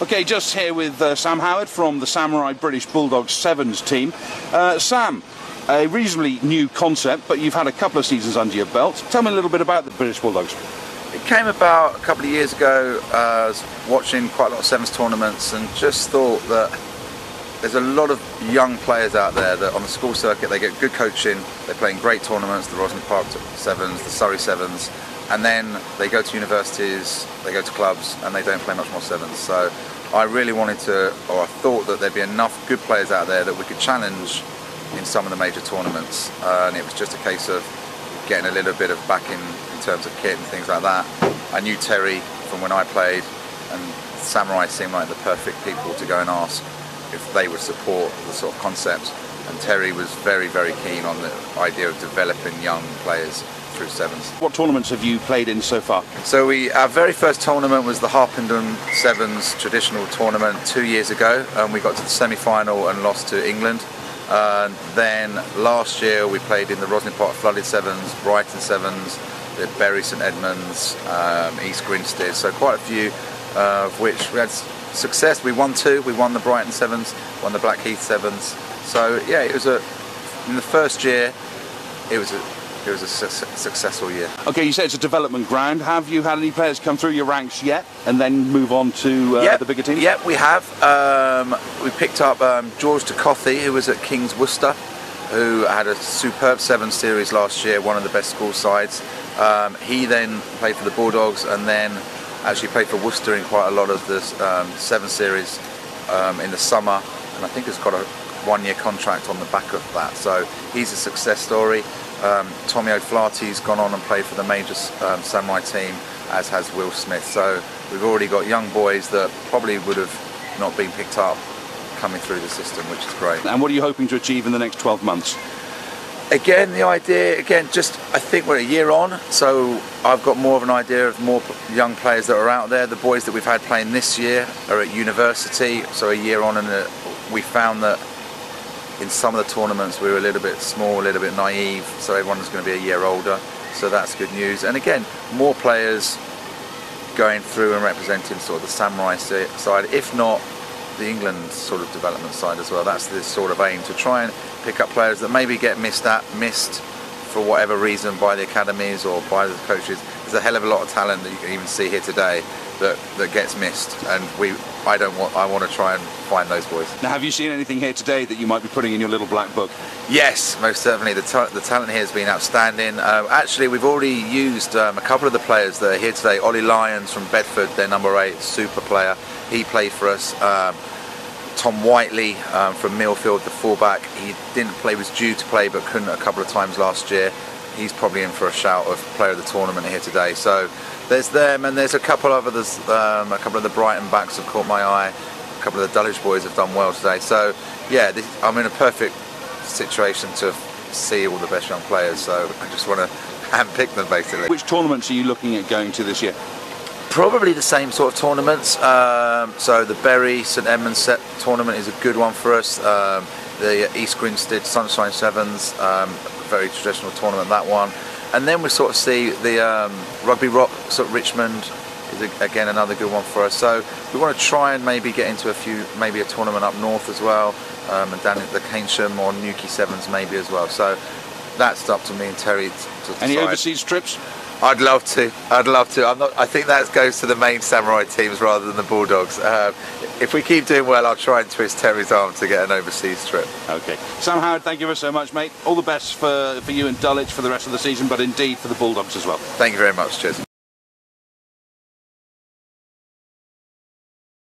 Okay, just here with Sam Howard from the Samurai British Bulldogs Sevens team. Sam, a reasonably new concept, but you've had a couple of seasons under your belt. Tell me a little bit about the British Bulldogs. It came about a couple of years ago. I was watching quite a lot of sevens tournaments and just thought that there's a lot of young players out there that on the school circuit they get good coaching, they're playing great tournaments, the Rosny Park Sevens, the Surrey Sevens, and then they go to universities, they go to clubs, and they don't play much more sevens. So I really wanted to, or I thought that there'd be enough good players out there that we could challenge in some of the major tournaments, and it was just a case of getting a little bit of backing in terms of kit and things like that. I knew Terry from when I played, and Samurai seemed like the perfect people to go and ask if they would support the sort of concept, and Terry was very, very keen on the idea of developing young players through sevens. What tournaments have you played in so far? So our very first tournament was the Harpenden Sevens traditional tournament 2 years ago, and we got to the semi-final and lost to England. Then last year we played in the Rosny Park Flooded Sevens, Brighton Sevens, the Bury St Edmunds, East Grinstead, so quite a few of which we had success. We won 2, we won the Brighton Sevens, won the Blackheath Sevens. So yeah, it was in the first year it was a successful year. Okay, you said it's a development ground. Have you had any players come through your ranks yet and then move on to the bigger teams? Yep, we have. We picked up George DeCothy, who was at King's Worcester, who had a superb sevens series last year, one of the best school sides. He then played for the Bulldogs and then actually played for Worcester in quite a lot of the seven series in the summer, and I think has got a one-year contract on the back of that. So he's a success story. Tommy O'Flaherty's gone on and played for the major Samurai team, as has Will Smith. So we've already got young boys that probably would have not been picked up coming through the system, which is great. And what are you hoping to achieve in the next 12 months? Again, the idea, just I think we're a year on, so I've got more of an idea of more young players that are out there. The boys that we've had playing this year are at university, so a year on, and we found that in some of the tournaments we were a little bit small, a little bit naive, so everyone's going to be a year older, so that's good news. And again, more players going through and representing sort of the Samurai side, if not the England sort of development side as well. That's the sort of aim, to try and pick up players that maybe get missed for whatever reason by the academies or by the coaches. There's a hell of a lot of talent that you can even see here today that gets missed, and I want to try and find those boys. Now, have you seen anything here today that you might be putting in your little black book? Yes, most certainly. The talent here has been outstanding. Actually, we've already used a couple of the players that are here today. Ollie Lyons from Bedford, their number 8, super player. He played for us. Tom Whiteley from Millfield, the fullback. He didn't play, was due to play, but couldn't a couple of times last year. He's probably in for a shout of player of the tournament here today. So there's them, and there's a couple of others. A couple of the Brighton backs have caught my eye. A couple of the Dulwich boys have done well today. So yeah, I'm in a perfect situation to see all the best young players. So I just want to handpick them basically. Which tournaments are you looking at going to this year? Probably the same sort of tournaments. So the Bury St Edmunds tournament is a good one for us. The East Grinstead Sunshine Sevens, very traditional tournament, that one. And then we sort of see the Rugby Rock sort of Richmond is again another good one for us. So we want to try and maybe get into maybe a tournament up north as well, and down at the Keynsham or Newquay Sevens maybe as well. So that's up to me and Terry to decide. Any overseas trips? I'd love to. I think that goes to the main Samurai teams rather than the Bulldogs. If we keep doing well, I'll try and twist Terry's arm to get an overseas trip. Okay. Sam Howard, thank you ever so much, mate. All the best for you and Dulwich for the rest of the season, but indeed for the Bulldogs as well. Thank you very much. Cheers.